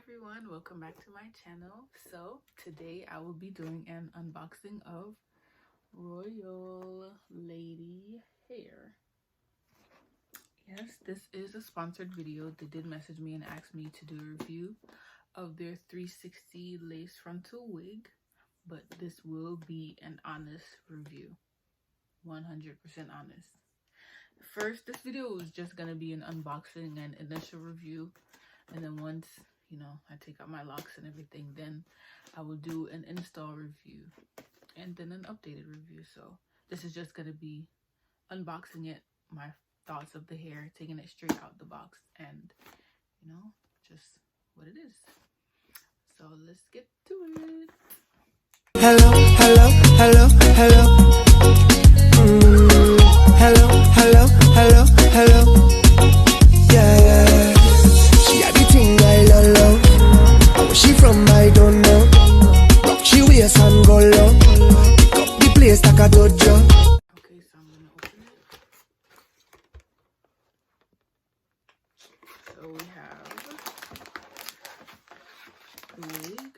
everyone, welcome back to my channel. So today I will be doing an unboxing of Royal Lady hair. Yes, this is a sponsored video. They did message me and ask me to do a review of their 360 lace frontal wig, but this will be an honest review, 100% honest. First, this video was just gonna be an unboxing and initial review, and then once I take out my locks and everything, then I will do an install review and then an updated review. So this is just going to be unboxing it, my thoughts of the hair, taking it straight out the box, and just what it is. So let's get to it. Hello, hello, hello, hello. Hello, hello, hello, hello. Yeah. She had the thing I love. Where she from, I don't know. Rock she waist and go low. Pick up the place like a dojo. Okay, so I'm gonna open it. So we have the wig.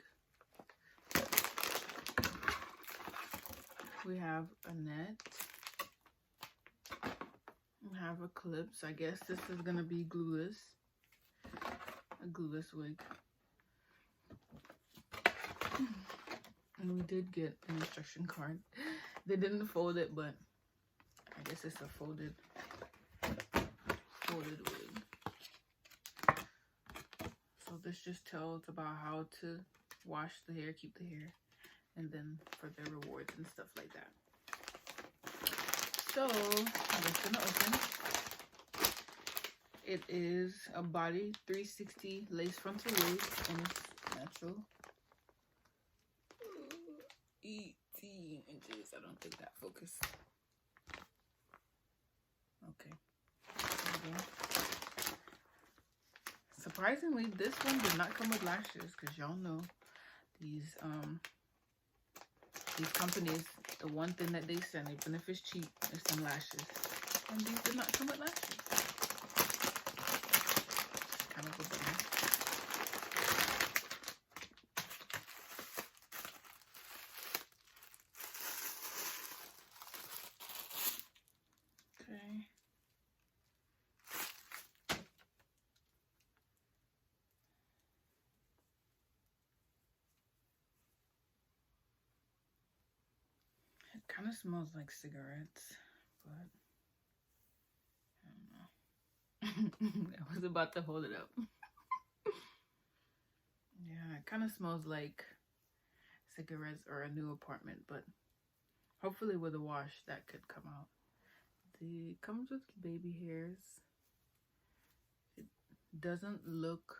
We have a net. We have a clip. So I guess this is gonna be glueless. A glueless wig. And we did get an instruction card. They didn't fold it, but I guess it's a folded wig. So this just tells about how to wash the hair, keep the hair, and then for their rewards and stuff like that. So I'm just gonna open. It is a body 360 lace frontal wig, and it's natural. 18 inches. I don't think that focused. Okay. Surprisingly, this one did not come with lashes, because y'all know these companies, the one thing that they send, even if it's cheap, is some lashes. And these did not come with lashes. Kind of a bummer. Okay. It kind of smells like cigarettes, but I don't know. I was about to hold it up. Yeah, it kind of smells like cigarettes or a new apartment, but hopefully with a wash that could come out. It comes with baby hairs. It doesn't look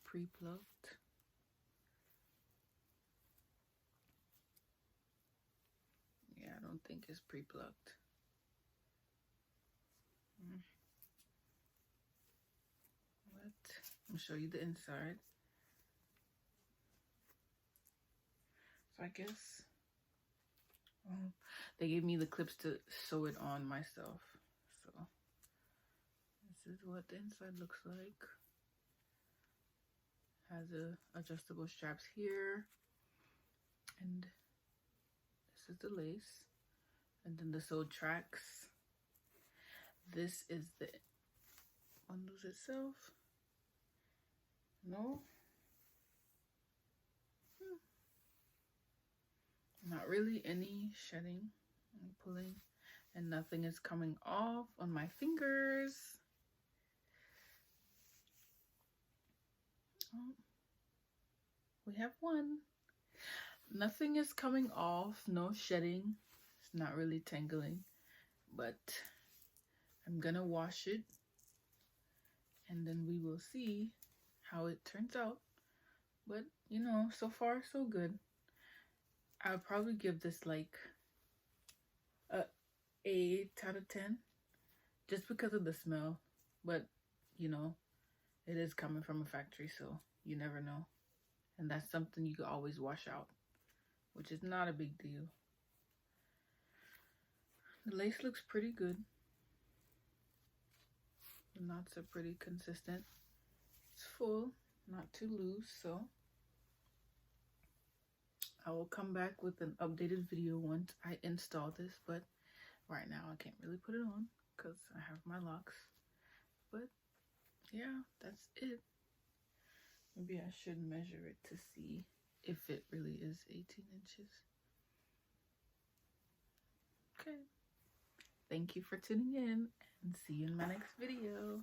pre-plucked. Yeah, I don't think it's pre-plucked. I'll show you the inside. So I guess they gave me the clips to sew it on myself. So this is what the inside looks like. Has adjustable straps here, and this is the lace, and then the sewed tracks. This is the bundles itself. No, not really any shedding and pulling, and nothing is coming off on my fingers. Oh, we have one. Nothing is coming off, no shedding. It's not really tangling, but I'm gonna wash it, and then we will see how it turns out. But so far so good. I'll probably give this like a 8 out of 10, just because of the smell. But it is coming from a factory, so you never know, and that's something you can always wash out, which is not a big deal. The lace looks pretty good. The knots are pretty consistent. It's full. not too loose, so I will come back with an updated video once I install this, but right now I can't really put it on because I have my locks. But yeah, that's it. Maybe I should measure it to see if it really is 18 inches. Okay. Thank you for tuning in and see you in my next video.